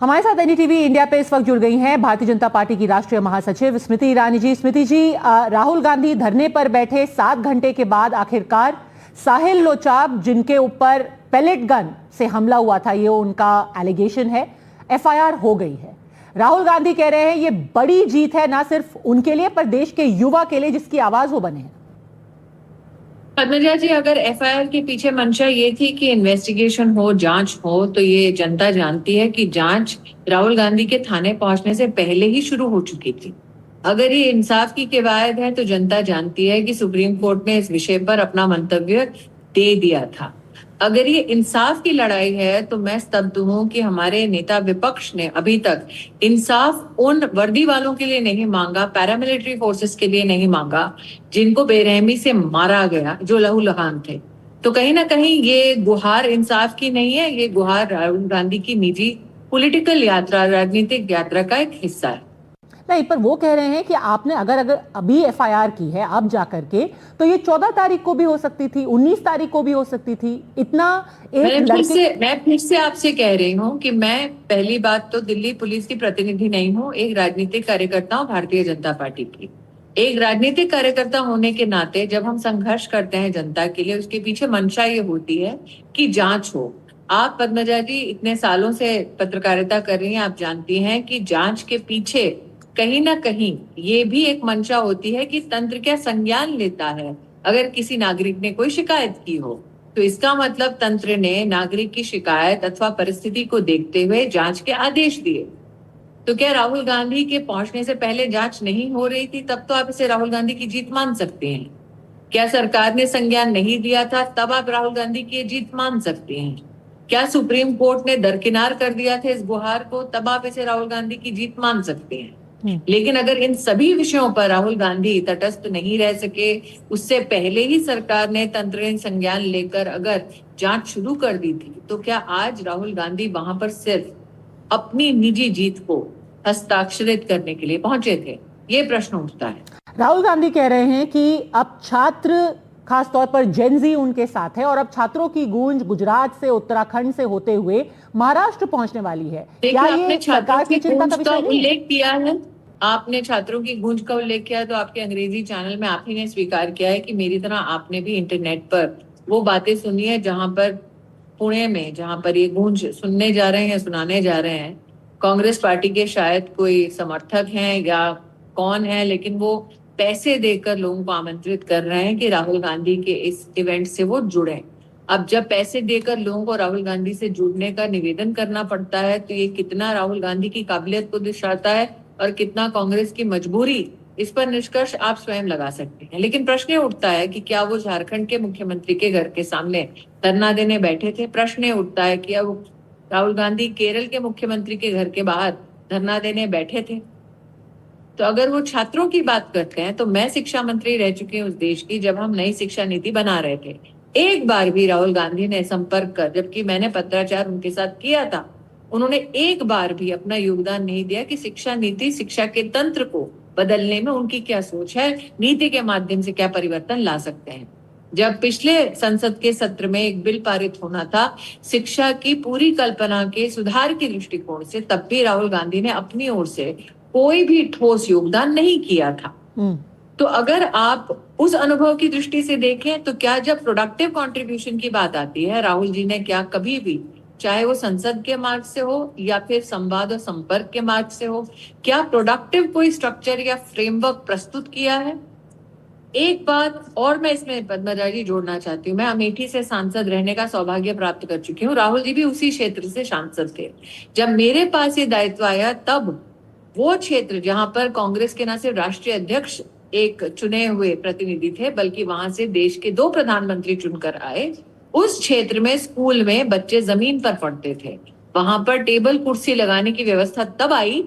हमारे साथ NDTV India पे इस वक्त जुड़ गई हैं भारतीय जनता पार्टी की राष्ट्रीय महासचिव स्मृति ईरानी जी। स्मृति जी, राहुल गांधी धरने पर बैठे 7 घंटे के बाद आखिरकार साहिल लोचाब, जिनके ऊपर पेलेट गन से हमला हुआ था, ये उनका एलिगेशन है, एफआईआर हो गई है। राहुल गांधी कह रहे हैं ये बड़ी जीत है, ना सिर्फ उनके लिए पर देश के युवा के लिए जिसकी आवाज वो बने हैं। पद्मजा जी, अगर एफआईआर के पीछे मंशा ये थी कि इन्वेस्टिगेशन हो, जांच हो, तो ये जनता जानती है कि जांच राहुल गांधी के थाने पहुंचने से पहले ही शुरू हो चुकी थी। अगर ये इंसाफ की कवायद है तो जनता जानती है कि सुप्रीम कोर्ट ने इस विषय पर अपना मंतव्य दे दिया था। अगर ये इंसाफ की लड़ाई है तो मैं स्तब्ध हूं कि हमारे नेता विपक्ष ने अभी तक इंसाफ उन वर्दी वालों के लिए नहीं मांगा, पैरामिलिट्री फोर्सेस के लिए नहीं मांगा, जिनको बेरहमी से मारा गया, जो लहूलुहान थे। तो कहीं ना कहीं ये गुहार इंसाफ की नहीं है, ये गुहार राहुल गांधी की निजी पॉलिटिकल यात्रा, राजनीतिक यात्रा का एक हिस्सा है। नहीं, पर वो कह रहे हैं कि आपने अगर अभी एफआईआर की है अब जाकर के, तो ये 14 तारीख को भी हो सकती थी, 19 तारीख को भी हो सकती थी। इतना मैं फिर से आपसे कह रही हूँ कि मैं पहली बात तो दिल्ली पुलिस की प्रतिनिधि नहीं हूँ, एक राजनीतिक कार्यकर्ता हूँ भारतीय जनता पार्टी की। एक राजनीतिक कार्यकर्ता होने के नाते जब हम संघर्ष करते हैं जनता के लिए, उसके पीछे मंशा ये होती है कि जांच हो। आप पद्मजा जी इतने सालों से पत्रकारिता कर रही हैं, आप जानती हैं कि जांच के पीछे कहीं ना कहीं ये भी एक मंशा होती है कि तंत्र क्या संज्ञान लेता है अगर किसी नागरिक ने कोई शिकायत की हो। तो इसका मतलब तंत्र ने नागरिक की शिकायत अथवा परिस्थिति को देखते हुए जांच के आदेश दिए। तो क्या राहुल गांधी के पहुंचने से पहले जांच नहीं हो रही थी? तब तो आप इसे राहुल गांधी की जीत मान सकते हैं। क्या सरकार ने संज्ञान नहीं दिया था? तब आप राहुल गांधी की जीत मान सकते हैं। क्या सुप्रीम कोर्ट ने दरकिनार कर दिया था इस गुहार को? तब आप इसे राहुल गांधी की जीत मान सकते हैं। लेकिन अगर इन सभी विषयों पर राहुल गांधी तटस्थ नहीं रह सके, उससे पहले ही सरकार ने तंत्रीय संज्ञान लेकर अगर जांच शुरू कर दी थी, तो क्या आज राहुल गांधी वहां पर सिर्फ अपनी निजी जीत को हस्ताक्षरित करने के लिए पहुंचे थे? ये प्रश्न उठता है। राहुल गांधी कह रहे हैं कि अब छात्र, खासतौर पर जेनजी उनके साथ है और अब छात्रों की गूंज गुजरात से, उत्तराखंड से होते हुए महाराष्ट्र पहुंचने वाली है। क्या ये सरकार की चिंता का विषय नहीं? उल्लेख किया है, आपने छात्रों की गूंज का उल्लेख किया, तो आपके अंग्रेजी चैनल में आप ही ने स्वीकार किया है कि मेरी तरह आपने भी इंटरनेट पर वो बातें सुनी है जहां पर पुणे में, जहां पर ये गूंज सुनने जा रहे हैं, सुनाने जा रहे हैं, कांग्रेस पार्टी के शायद कोई समर्थक हैं या कौन है, लेकिन वो पैसे देकर लोगों को आमंत्रित कर रहे हैं कि राहुल गांधी के इस इवेंट से वो जुड़े। अब जब पैसे देकर लोगों को राहुल गांधी से जुड़ने का निवेदन करना पड़ता है, तो ये कितना राहुल गांधी की काबिलियत को दर्शाता है और कितना कांग्रेस की मजबूरी, इस पर निष्कर्ष आप स्वयं लगा सकते हैं। लेकिन प्रश्न उठता है कि क्या वो झारखंड के मुख्यमंत्री के घर के सामने धरना देने बैठे थे? प्रश्न उठता है कि अब राहुल गांधी केरल के मुख्यमंत्री के घर के बाहर धरना देने बैठे थे? तो अगर वो छात्रों की बात करते हैं, तो मैं शिक्षा मंत्री रह चुकी हूँ उस देश की जब हम नई शिक्षा नीति बना रहे थे। एक बार भी राहुल गांधी ने संपर्क कर, जबकि मैंने पत्राचार उनके साथ किया था, उन्होंने एक बार भी अपना योगदान नहीं दिया कि शिक्षा नीति, शिक्षा के तंत्र को बदलने में उनकी क्या सोच है, नीति के माध्यम से क्या परिवर्तन ला सकते हैं। जब पिछले संसद के सत्र में एक बिल पारित होना था शिक्षा की पूरी कल्पना के सुधार के दृष्टिकोण से, तब भी राहुल गांधी ने अपनी ओर से कोई भी ठोस योगदान नहीं किया था। तो अगर आप उस अनुभव की दृष्टि से देखें, तो क्या जब प्रोडक्टिव कंट्रीब्यूशन की बात आती है, राहुल जी ने क्या कभी भी, चाहे वो संसद के मार्ग से हो या फिर संवाद और संपर्क के मार्ग से हो, क्या प्रोडक्टिव कोई स्ट्रक्चर या फ्रेमवर्क प्रस्तुत किया है? एक बात और मैं इसमें पद्मजा जी जोड़ना चाहती हूँ, मैं अमेठी से सांसद रहने का सौभाग्य प्राप्त कर चुकी हूँ, राहुल जी भी उसी क्षेत्र से सांसद थे। जब मेरे पास ये दायित्व आया, तब वो क्षेत्र जहां पर कांग्रेस के न सिर्फ राष्ट्रीय अध्यक्ष एक चुने हुए प्रतिनिधि थे, बल्कि वहां से देश के 2 प्रधानमंत्री चुनकर आए, उस क्षेत्र में स्कूल में बच्चे जमीन पर पढ़ते थे। वहां पर टेबल कुर्सी लगाने की व्यवस्था तब आई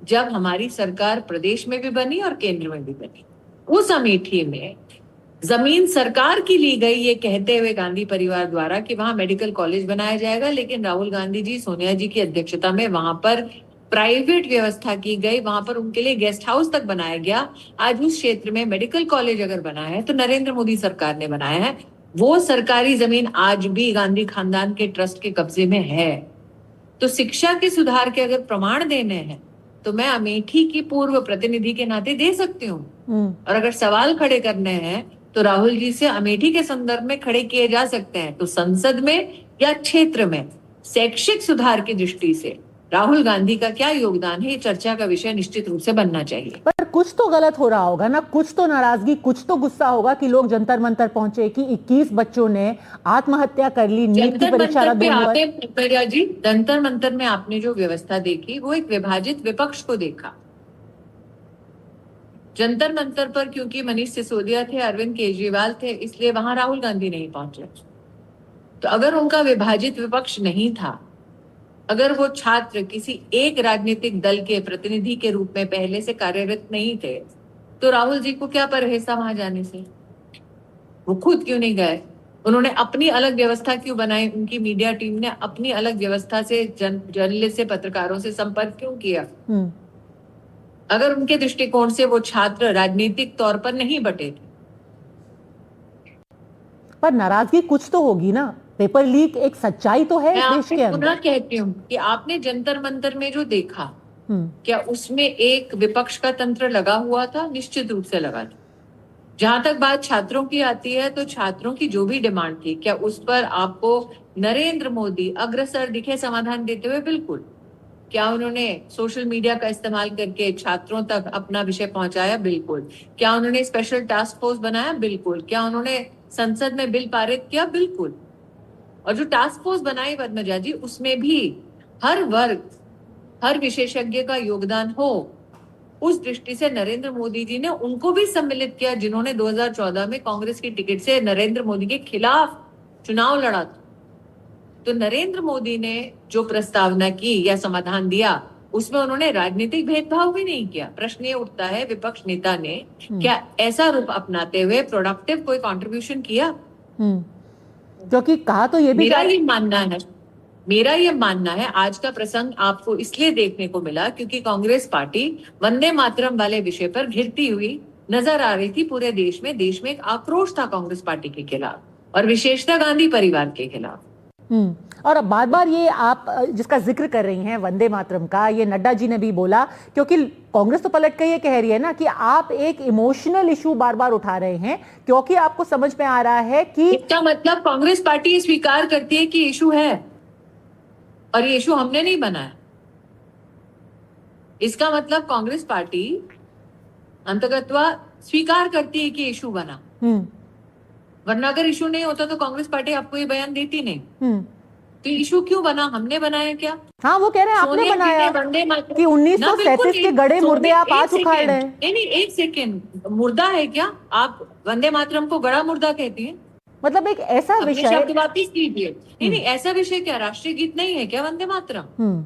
जब हमारी सरकार प्रदेश में भी बनी और केंद्र में भी बनी। उस अमेठी में जमीन सरकार की ली गई, ये कहते हुए गांधी परिवार द्वारा कि वहां मेडिकल कॉलेज बनाया जाएगा, लेकिन राहुल गांधी जी, सोनिया जी की अध्यक्षता में वहां पर प्राइवेट व्यवस्था की गई, वहां पर उनके लिए गेस्ट हाउस तक बनाया गया। आज उस क्षेत्र में मेडिकल कॉलेज अगर बना है तो नरेंद्र मोदी सरकार ने बनाया है। वो सरकारी जमीन आज भी गांधी खानदान के ट्रस्ट के कब्जे में है। तो शिक्षा के सुधार के अगर प्रमाण देने हैं तो मैं अमेठी की पूर्व प्रतिनिधि के नाते दे सकती हूँ। और अगर सवाल खड़े करने हैं तो राहुल जी से अमेठी के संदर्भ में खड़े किए जा सकते हैं। तो संसद में या क्षेत्र में शैक्षिक सुधार की दृष्टि से राहुल गांधी का क्या योगदान है, ये चर्चा का विषय निश्चित रूप से बनना चाहिए। पर कुछ तो गलत हो रहा होगा ना, कुछ तो नाराजगी, कुछ तो गुस्सा होगा कि लोग जंतर मंतर पहुंचे कि 21 बच्चों ने आत्महत्या कर ली नीट की परीक्षा रद्द होने पर। जी, जंतर मंतर में आपने जो व्यवस्था देखी वो एक विभाजित विपक्ष को देखा। जंतर मंतर पर क्योंकि मनीष सिसोदिया थे, अरविंद केजरीवाल थे, इसलिए वहां राहुल गांधी नहीं पहुंचे। तो अगर उनका विभाजित विपक्ष नहीं था, अगर वो छात्र किसी एक राजनीतिक दल के प्रतिनिधि के रूप में पहले से कार्यरत नहीं थे, तो राहुल जी को क्या परहेज था वहां जाने से? वो खुद क्यों नहीं गए? उन्होंने अपनी अलग व्यवस्था क्यों बनाई? उनकी मीडिया टीम ने अपनी अलग व्यवस्था से जर्नलिस्ट से, पत्रकारों से संपर्क क्यों किया? अगर उनके दृष्टिकोण से वो छात्र राजनीतिक तौर पर नहीं बटे थे। पर नाराजगी कुछ तो होगी ना, पेपर लीक एक सच्चाई तो है देश के अंदर। पुनः कहती हूँ कि आपने जंतर मंतर में जो देखा, क्या उसमें एक विपक्ष का तंत्र लगा हुआ था? निश्चित रूप से लगा था। जहां तक बात छात्रों की आती है, तो छात्रों की जो भी डिमांड थी, क्या उस पर आपको नरेंद्र मोदी अग्रसर दिखे समाधान देते हुए? बिल्कुल। क्या उन्होंने सोशल मीडिया का इस्तेमाल करके छात्रों तक अपना विषय पहुंचाया? बिल्कुल। क्या उन्होंने स्पेशल टास्क फोर्स बनाया? बिल्कुल। क्या उन्होंने संसद में बिल पारित किया? बिल्कुल। और जो टास्क फोर्स बनाई पद्मजा जी, उसमें भी हर वर्ग, हर विशेषज्ञ का योगदान हो, उस दृष्टि से नरेंद्र मोदी जी ने उनको भी सम्मिलित किया जिन्होंने 2014 में कांग्रेस की टिकट से नरेंद्र मोदी के खिलाफ चुनाव लड़ा था। तो नरेंद्र मोदी ने जो प्रस्तावना की या समाधान दिया, उसमें उन्होंने राजनीतिक भेदभाव भी नहीं किया। प्रश्न ये उठता है, विपक्ष नेता ने क्या ऐसा रूप अपनाते हुए प्रोडक्टिव कोई कंट्रीब्यूशन किया? जो कि कहा तो ये भी मेरा ये मानना है आज का प्रसंग आपको इसलिए देखने को मिला क्योंकि कांग्रेस पार्टी वंदे मातरम वाले विषय पर घिरती हुई नजर आ रही थी पूरे देश में। देश में एक आक्रोश था कांग्रेस पार्टी के खिलाफ और विशेषतः गांधी परिवार के खिलाफ। और बार बार ये आप जिसका जिक्र कर रही हैं वंदे मातरम का, ये नड्डा जी ने भी बोला, क्योंकि कांग्रेस तो पलट कर ये कह रही है ना कि आप एक इमोशनल इशू बार बार उठा रहे हैं, क्योंकि आपको समझ में आ रहा है कि इसका मतलब कांग्रेस पार्टी ये स्वीकार करती है कि इशू है और ये इशू हमने नहीं बनाया। इसका मतलब कांग्रेस पार्टी अंतगतवा स्वीकार करती है कि इशू बना, वरना अगर इशू नहीं होता तो कांग्रेस पार्टी आपको ये बयान देती नहीं। तो इशू क्यों बना? हमने बनाया क्या? हाँ, वो कह रहे हैं आपने बनाया कि 1937 के गड़े मुर्दे आप आज उखाड़ रहे हैं। नहीं, एक सेकेंड, मुर्दा है क्या? आप वंदे मातरम को गड़ा मुर्दा कहती हैं? मतलब एक ऐसा विषय, शब्द वापिस कीजिए। नहीं, ऐसा विषय क्या राष्ट्रीय गीत नहीं है क्या वंदे मातरम?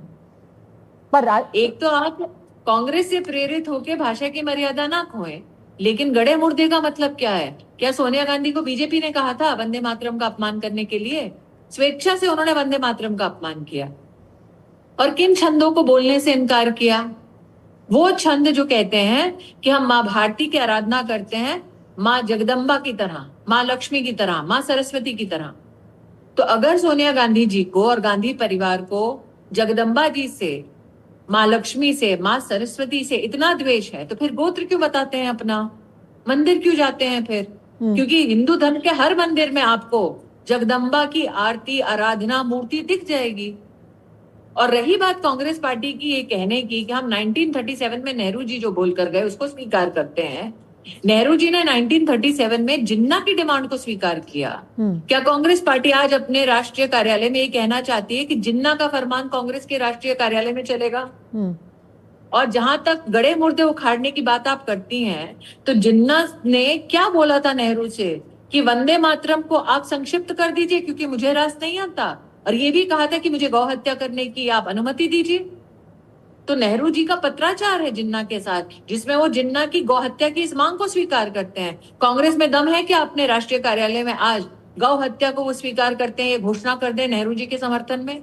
पर एक तो आप कांग्रेस से प्रेरित होकर भाषा की मर्यादा ना खोएं, लेकिन गड़े मुर्दे का मतलब क्या है? क्या सोनिया गांधी को बीजेपी ने कहा था वंदे मातरम का अपमान करने के लिए? स्वेच्छा से उन्होंने वंदे मातरम का अपमान किया। और किन छंदों को बोलने से इनकार किया? वो छंद जो कहते हैं कि हम माँ भारती की आराधना करते हैं, माँ जगदम्बा की तरह, माँ लक्ष्मी की तरह, माँ सरस्वती की तरह। तो अगर सोनिया गांधी जी को और गांधी परिवार को जगदम्बा जी से, माँ लक्ष्मी से, माँ सरस्वती से इतना द्वेष है, तो फिर गोत्र क्यों बताते हैं अपना? मंदिर क्यों जाते हैं फिर? क्योंकि हिंदू धर्म के हर मंदिर में आपको जगदम्बा की आरती, आराधना, मूर्ति दिख जाएगी। और रही बात कांग्रेस पार्टी की ये कहने की कि हम 1937 में नेहरू जी जो बोलकर गए उसको स्वीकार करते हैं। नेहरू जी ने 1937 में जिन्ना की डिमांड को स्वीकार किया। क्या कांग्रेस पार्टी आज अपने राष्ट्रीय कार्यालय में ये कहना चाहती है कि जिन्ना का फरमान कांग्रेस के राष्ट्रीय कार्यालय में चलेगा? और जहां तक गड़े मुर्दे उखाड़ने की बात आप करती हैं, तो जिन्ना ने क्या बोला था नेहरू से कि वंदे मातरम को आप संक्षिप्त कर दीजिए क्योंकि मुझे रास नहीं आता, और ये भी कहा था कि मुझे गौ हत्या करने की आप अनुमति दीजिए। तो नेहरू जी का पत्राचार है जिन्ना के साथ, जिसमें वो जिन्ना की गौ हत्या की इस मांग को स्वीकार करते हैं। कांग्रेस में दम है कि अपने राष्ट्रीय कार्यालय में आज गौ हत्या को वो स्वीकार करते हैं, ये घोषणा कर दें नेहरू जी के समर्थन में?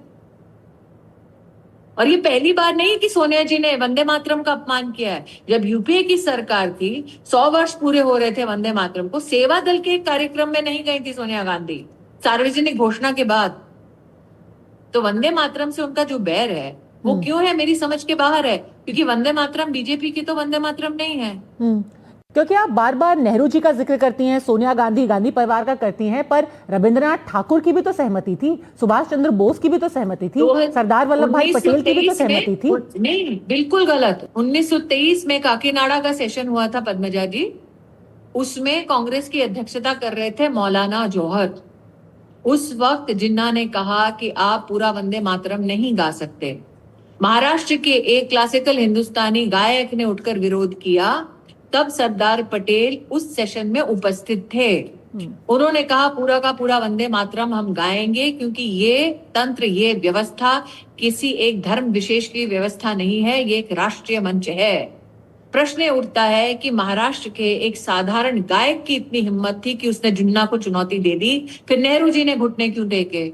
और ये पहली बार नहीं कि सोनिया जी ने वंदे मातरम का अपमान किया है। जब यूपीए की सरकार थी, 100 वर्ष पूरे हो रहे थे वंदे मातरम को, सेवा दल के एक कार्यक्रम में नहीं गई थी सोनिया गांधी सार्वजनिक घोषणा के बाद। तो वंदे मातरम से उनका जो बैर है वो क्यों है, मेरी समझ के बाहर है, क्योंकि वंदे मातरम बीजेपी की तो वंदे मातरम नहीं है। क्योंकि आप बार बार नेहरू जी का जिक्र करती हैं, सोनिया गांधी, गांधी परिवार का करती हैं, पर रविंद्रनाथ ठाकुर की भी तो सहमति थी, सुभाष चंद्र बोस की भी तो सहमति थी, सरदार वल्लभ भाई पटेल की भी तो सहमति थी। नहीं, बिल्कुल गलत। 1923 में काकीनाडा का सेशन हुआ था पद्मजा जी, उसमें कांग्रेस की अध्यक्षता कर रहे थे मौलाना जौहर। उस वक्त जिन्ना ने कहा कि आप पूरा वंदे मातरम नहीं गा सकते। महाराष्ट्र के एक क्लासिकल हिंदुस्तानी गायक ने उठकर विरोध किया, तब सरदार पटेल उस सेशन में उपस्थित थे। उन्होंने कहा पूरा का पूरा वंदे मातरम हम गाएंगे, क्योंकि ये तंत्र, ये व्यवस्था किसी एक धर्म विशेष की व्यवस्था नहीं है, ये एक राष्ट्रीय मंच है। प्रश्न उठता है कि महाराष्ट्र के एक साधारण गायक की इतनी हिम्मत थी कि उसने जिन्ना को चुनौती दे दी, फिर नेहरू जी ने घुटने क्यों टेके?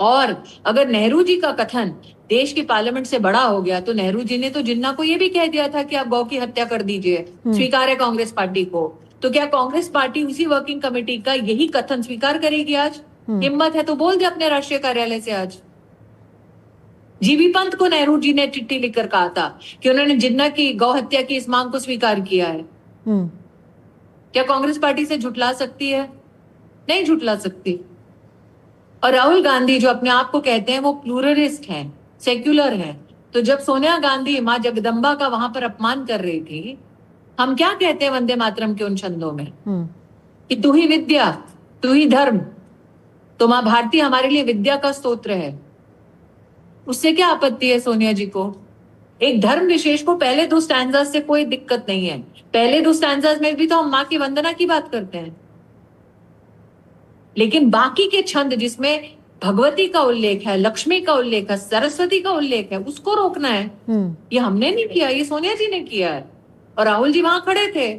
और अगर नेहरू जी का कथन देश की पार्लियामेंट से बड़ा हो गया, तो नेहरू जी ने तो जिन्ना को यह भी कह दिया था कि आप गौ की हत्या कर दीजिए, स्वीकार है कांग्रेस पार्टी को। तो क्या कांग्रेस पार्टी उसी वर्किंग कमेटी का यही कथन स्वीकार करेगी आज? हिम्मत है तो बोल दे अपने राष्ट्रीय कार्यालय से आज। जीबी पंत को नेहरू जी ने चिट्ठी लिखकर कहा था कि उन्होंने जिन्ना की गौ हत्या की इस मांग को स्वीकार किया है। क्या कांग्रेस पार्टी से झुटला सकती है? नहीं झुटला सकती। और राहुल गांधी जो अपने आप को कहते हैं वो प्लूरलिस्ट हैं, सेक्युलर हैं, तो जब सोनिया गांधी मां जगदम्बा का वहां पर अपमान कर रही थी, हम क्या कहते हैं वंदे मातरम के उन छंदों में कि तू ही विद्या, तू ही धर्म, तो मां भारती हमारे लिए विद्या का स्तोत्र है। उससे क्या आपत्ति है सोनिया जी को? एक धर्म विशेष को पहले दो स्टैंजास से कोई दिक्कत नहीं है। पहले दो स्टैंजास में भी तो हम मां की वंदना की बात करते हैं, लेकिन बाकी के छंद जिसमें भगवती का उल्लेख है, लक्ष्मी का उल्लेख है, सरस्वती का उल्लेख है, उसको रोकना है। ये हमने नहीं किया, ये सोनिया जी ने किया है, और राहुल जी वहां खड़े थे।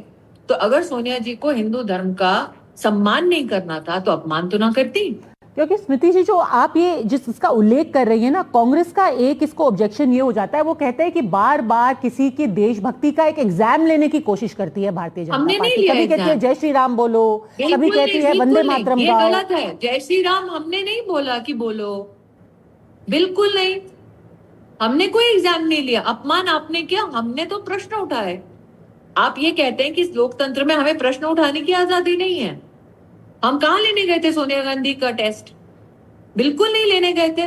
तो अगर सोनिया जी को हिंदू धर्म का सम्मान नहीं करना था तो अपमान तो ना करती। क्योंकि स्मृति जी, जो आप ये जिसका उल्लेख कर रही है ना, कांग्रेस का एक इसको ऑब्जेक्शन ये हो जाता है, वो कहते हैं कि बार बार किसी की देशभक्ति का एक एग्जाम लेने की कोशिश करती है भारतीय जनता पार्टी। कभी कहती है जय श्री राम बोलो, कभी कहती है वंदे मातरम ये गाओ। गलत है। जय श्री राम हमने नहीं बोला कि बोलो, बिल्कुल नहीं। हमने कोई एग्जाम नहीं लिया। अपमान आपने किया, हमने तो प्रश्न उठाए। आप ये कहते हैं कि इस लोकतंत्र में हमें प्रश्न उठाने की आजादी नहीं है। हम कहाँ लेने गए थे सोनिया गांधी का टेस्ट? बिल्कुल नहीं लेने गए थे।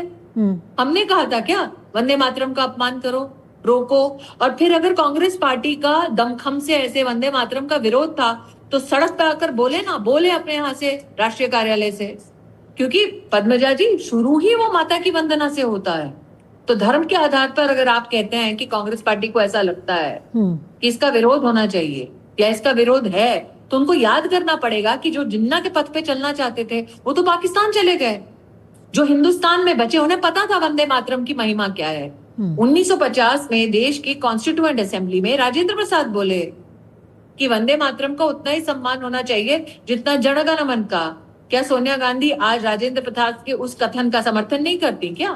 हमने कहा था क्या वंदे मातरम का अपमान करो, रोको? और फिर अगर कांग्रेस पार्टी का दमखम से ऐसे वंदे मातरम का विरोध था तो सड़क पे आकर बोले ना, बोले अपने यहाँ से, राष्ट्रीय कार्यालय से। क्योंकि पद्मजा जी, शुरू ही वो माता की वंदना से होता है। तो धर्म के आधार पर अगर आप कहते हैं कि कांग्रेस पार्टी को ऐसा लगता है कि इसका विरोध होना चाहिए या इसका विरोध है, तो उनको याद करना पड़ेगा कि जो जिन्ना के पथ पे चलना चाहते थे वो तो पाकिस्तान चले गए। जो हिंदुस्तान में बचे उन्हें पता था वंदे मातरम की महिमा क्या है। 1950 में देश की कॉन्स्टिट्यूएंट असेंबली में राजेंद्र प्रसाद बोले कि वंदे मातरम का उतना ही सम्मान होना चाहिए जितना जन गण मन का। क्या सोनिया गांधी आज राजेंद्र प्रसाद के उस कथन का समर्थन नहीं करती क्या?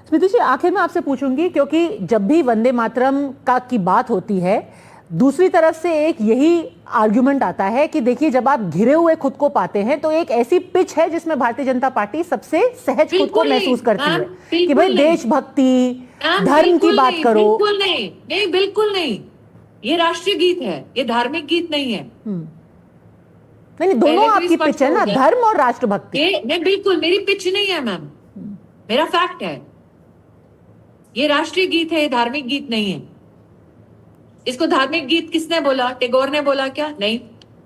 स्मृति जी, आखिर में आपसे पूछूंगी, क्योंकि जब भी वंदे मातरम की बात होती है, दूसरी तरफ से एक यही आर्गुमेंट आता है कि देखिए, जब आप घिरे हुए खुद को पाते हैं तो एक ऐसी पिच है जिसमें भारतीय जनता पार्टी सबसे सहज खुद को महसूस करती है कि भाई देशभक्ति, धर्म की बात करो। बिल्कुल नहीं, नहीं बिल्कुल नहीं। ये राष्ट्रीय गीत है, ये धार्मिक गीत नहीं है। नहीं, दोनों आपकी पिच है ना, धर्म और राष्ट्रभक्ति। नहीं, बिल्कुल मेरी पिच नहीं है मैम, मेरा फैक्ट है। ये राष्ट्रीय गीत है, ये धार्मिक गीत नहीं है। इसको धार्मिक गीत किसने बोला? टैगोर ने बोला क्या? नहीं।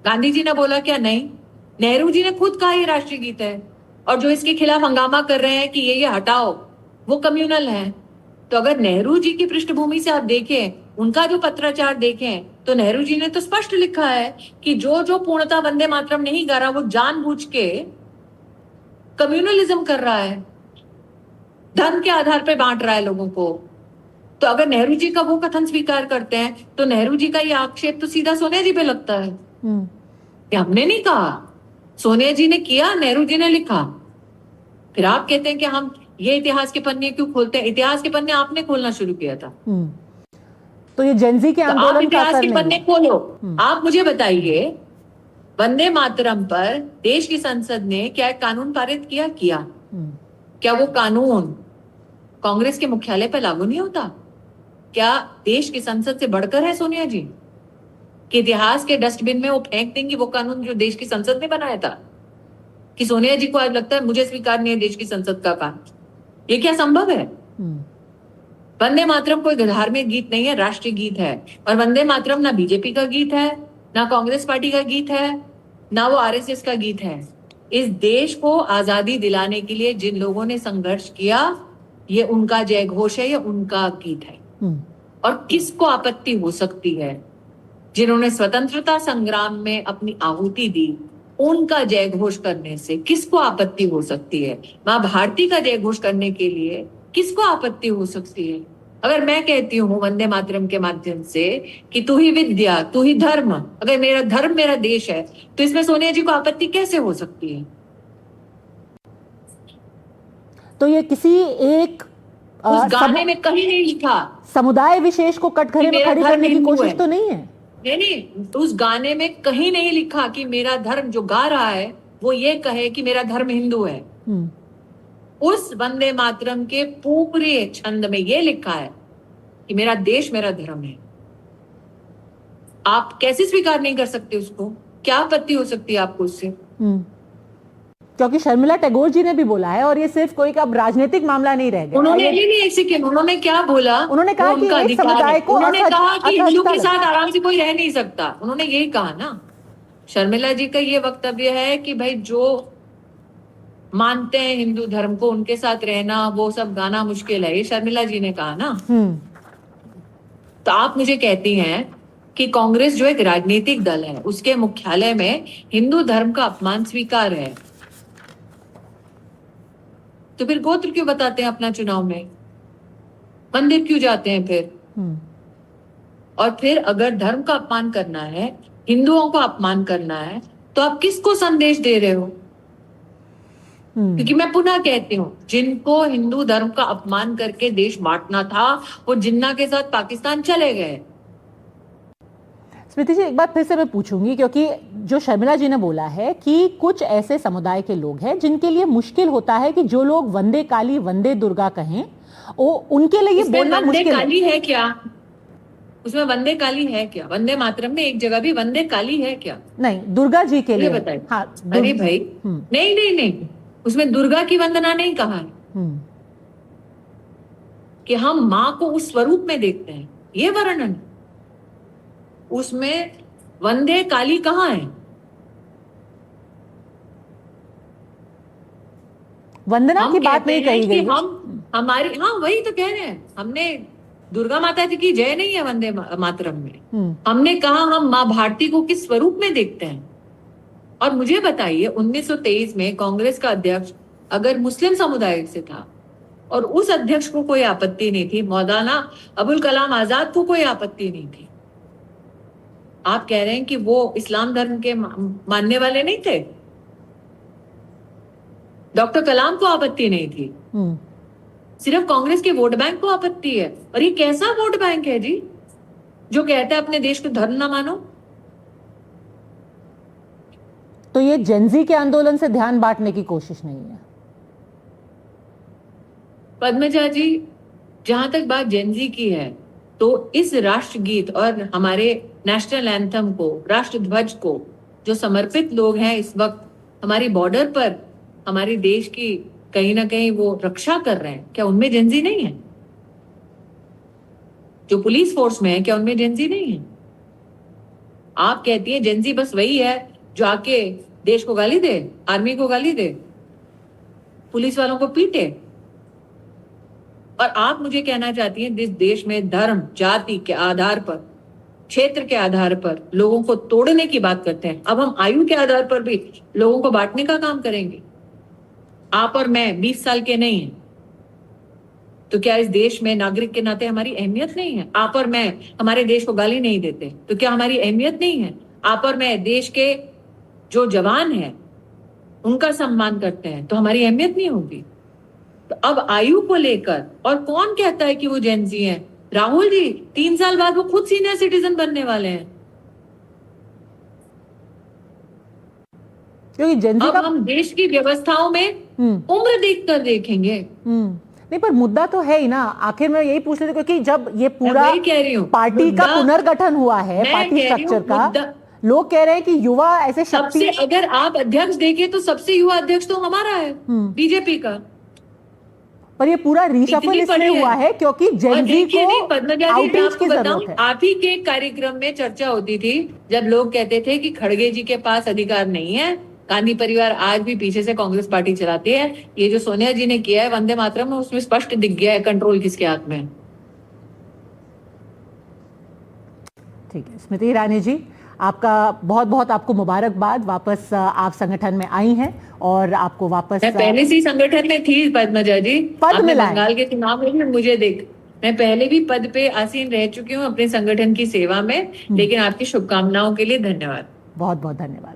गांधी जी ने बोला क्या? नहीं। नेहरू जी ने खुद कहा ये राष्ट्रीय गीत है। और जो इसके खिलाफ हंगामा कर रहे हैं कि ये हटाओ, वो कम्युनल है। तो अगर नेहरू जी की पृष्ठभूमि से आप देखें, उनका जो पत्राचार देखें, तो नेहरू जी ने तो स्पष्ट लिखा है कि जो पूर्णता वंदे मातरम नहीं गा रहा वो जानबूझ के कम्युनलिज्म कर रहा है, धन के आधार पर बांट रहा है लोगों को। तो अगर नेहरू जी का वो कथन स्वीकार करते हैं तो नेहरू जी का ये आक्षेप तो सीधा सोनिया जी पे लगता है। ये हमने नहीं कहा, सोनिया जी ने किया, नेहरू जी ने लिखा। फिर आप कहते हैं कि हम ये इतिहास के पन्ने क्यों खोलते हैं? इतिहास के पन्ने आपने खोलना शुरू किया था। तो ये जेनजी के आंदोलन का इतिहास के पन्ने खोलो। आप मुझे बताइए वंदे मातरम पर देश की संसद ने क्या एक कानून पारित किया? क्या वो कानून कांग्रेस के मुख्यालय पर लागू नहीं होता? क्या देश की संसद से बढ़कर है सोनिया जी कि इतिहास के डस्टबिन में वो फेंक देंगी वो कानून जो देश की संसद ने बनाया था? कि सोनिया जी को आज लगता है मुझे स्वीकार नहीं है देश की संसद का कानून? ये क्या संभव है? वंदे मातरम कोई धार्मिक गीत नहीं है, राष्ट्रीय गीत है। और वंदे मातरम ना बीजेपी का गीत है, ना कांग्रेस पार्टी का गीत है, ना वो आरएसएस का गीत है। इस देश को आजादी दिलाने के लिए जिन लोगों ने संघर्ष किया, ये उनका जय घोष है, ये उनका गीत है। और किसको आपत्ति हो सकती है? जिन्होंने स्वतंत्रता संग्राम में अपनी आहुति दी, उनका जय घोष करने से किसको आपत्ति हो सकती है? मां भारती का जय घोष करने के लिए किसको आपत्ति हो सकती है? अगर मैं कहती हूँ वंदे मातरम के माध्यम से कि तू ही विद्या, तू ही धर्म, अगर मेरा धर्म मेरा देश है, तो इसमें सोनिया जी को आपत्ति कैसे हो सकती है? तो ये किसी एक उस गाने में कहीं नहीं लिखा समुदाय विशेष को कटघरे में खड़ी करने की कोशिश तो नहीं है। नहीं, उस गाने में कहीं नहीं लिखा कि मेरा धर्म, जो गा रहा है वो ये कहे कि मेरा धर्म हिंदू है। उस वंदे मातरम के पूरे छंद में ये लिखा है कि मेरा देश मेरा धर्म है। आप कैसे स्वीकार नहीं कर सकते उसको? क्या आपत्ति हो सकती है आपको उससे? क्योंकि शर्मिला टैगोर जी ने भी बोला है, और ये सिर्फ कोई अब राजनीतिक मामला नहीं रह गया। उन्होंने क्या बोला? उन्होंने कहा कि एक समुदाय को, उन्होंने कहा कि हिंदू के साथ आराम से कोई रह नहीं सकता। उन्होंने यही कहा ना। शर्मिला जी का ये वक्तव्य है कि भाई जो मानते हैं हिंदू धर्म को, उनके साथ रहना, वो सब गाना मुश्किल है, ये शर्मिला जी ने कहा ना। तो आप मुझे कहती हैं कि कांग्रेस जो एक राजनीतिक दल है, उसके मुख्यालय में हिंदू धर्म का अपमान स्वीकार है, तो फिर गोत्र क्यों बताते हैं अपना चुनाव में? मंदिर क्यों जाते हैं फिर? और फिर अगर धर्म का अपमान करना है, हिंदुओं को अपमान करना है, तो आप किसको संदेश दे रहे हो? क्योंकि मैं पुनः कहती हूँ, जिनको हिंदू धर्म का अपमान करके देश बांटना था, वो जिन्ना के साथ पाकिस्तान चले गए। स्मृति जी, एक बात फिर से मैं पूछूंगी, क्योंकि जो शर्मिला जी ने बोला है कि कुछ ऐसे समुदाय के लोग हैं जिनके लिए मुश्किल होता है कि जो लोग वंदे काली वंदे दुर्गा कहें, वो उनके लिए बोलना मुश्किल काली है क्या? उसमें वंदे काली है क्या? वंदे मातरम में एक जगह भी वंदे काली है क्या? नहीं, दुर्गा जी के लिए बताइए। हाँ, अरे भाई, नहीं, उसमें दुर्गा की वंदना नहीं कहा है कि हम माँ को उस स्वरूप में देखते हैं, ये वर्णन। उसमें वंदे काली कहाँ है? वंदना की बात नहीं कही गई। हम हमारी, हाँ वही तो कह रहे हैं, हमने दुर्गा माता जी की जय नहीं है वंदे मातरम में। हमने कहा हम माँ भारती को किस स्वरूप में देखते हैं। और मुझे बताइए, 1923 में कांग्रेस का अध्यक्ष अगर मुस्लिम समुदाय से था और उस अध्यक्ष को कोई आपत्ति नहीं थी, मौलाना अबुल कलाम आजाद को कोई आपत्ति नहीं थी, आप कह रहे हैं कि वो इस्लाम धर्म के मानने वाले नहीं थे? डॉक्टर कलाम को आपत्ति नहीं थी, सिर्फ कांग्रेस के वोट बैंक को आपत्ति है। और ये कैसा वोट बैंक है जी, जो कहता है अपने देश को धर्म ना मानो? तो ये जेनजी के आंदोलन से ध्यान बांटने की कोशिश नहीं है? पद्मजा जी, जहां तक बात जेनजी की है, तो इस राष्ट्रगीत और हमारे नेशनल एंथम को, राष्ट्र ध्वज को जो समर्पित लोग हैं इस वक्त हमारी बॉर्डर पर, हमारे देश की कहीं ना कहीं वो रक्षा कर रहे हैं, क्या उनमें जेनजी नहीं है? जो पुलिस फोर्स में है, क्या उनमें जेनजी नहीं है? आप कहती हैं जेनजी बस वही है जो आके देश को गाली दे, आर्मी को गाली दे, पुलिस वालों को पीटे। और आप मुझे कहना चाहती हैं जिस देश में धर्म, जाति के आधार पर, क्षेत्र के आधार पर लोगों को तोड़ने की बात करते हैं, अब हम आयु के आधार पर भी लोगों को बांटने का काम करेंगे? आप और मैं 20 साल के नहीं हैं, तो क्या इस देश में नागरिक के नाते हमारी अहमियत नहीं है? आप और मैं हमारे देश को गाली नहीं देते, तो क्या हमारी अहमियत नहीं है? आप और मैं देश के जो जवान हैं उनका सम्मान करते हैं, तो हमारी अहमियत नहीं होगी? तो अब आयु को लेकर, और कौन कहता है कि वो जेनजी हैं? राहुल जी 3 साल बाद वो खुद सीनियर सिटीजन बनने वाले हैं। क्योंकि जेनजी अब का हम देश की व्यवस्थाओं में उम्र देखकर देखेंगे। नहीं, पर मुद्दा तो है ही ना। आखिर में यही पूछ रही थी, क्योंकि जब ये पूरा वही कह रही हूँ, पार्टी का मुद्दा- पुनर्गठन हुआ है, मैं पार्टी कह रही हूँ, स्ट्रक्चर का, मुद्दा- लोग कह रहे हैं कि युवा ऐसे सबसे शक्ति, अगर आप अध्यक्ष देखें तो सबसे युवा अध्यक्ष तो हमारा है, बीजेपी का। पर ये पूरा रीशफल इतनी इसलिए बड़ी है। हुआ है क्योंकि और जेनजी देखिए नहीं को पद्मजा जी, मैं आउटरीच आपको की बताऊं, जरूरत है। आप ही के कार्यक्रम में चर्चा होती थी जब लोग कहते थे कि खड़गे जी के पास अधिकार नहीं है, गांधी परिवार आज भी पीछे से कांग्रेस पार्टी चलाती है। ये जो सोनिया जी ने किया है वंदे मातरम में, उसमें स्पष्ट दिख गया है कंट्रोल किसके हाथ में है। ठीक है स्मृति ईरानी जी, आपका बहुत बहुत आपको मुबारकबाद, वापस आप संगठन में आई हैं और आपको वापस मैं पहले से ही संगठन में थी पद्मजा जी, पद आपने मिला है। बंगाल के चुनाव में भी मुझे देख, मैं पहले भी पद पे आसीन रह चुकी हूँ अपने संगठन की सेवा में, लेकिन आपकी शुभकामनाओं के लिए धन्यवाद। बहुत बहुत धन्यवाद।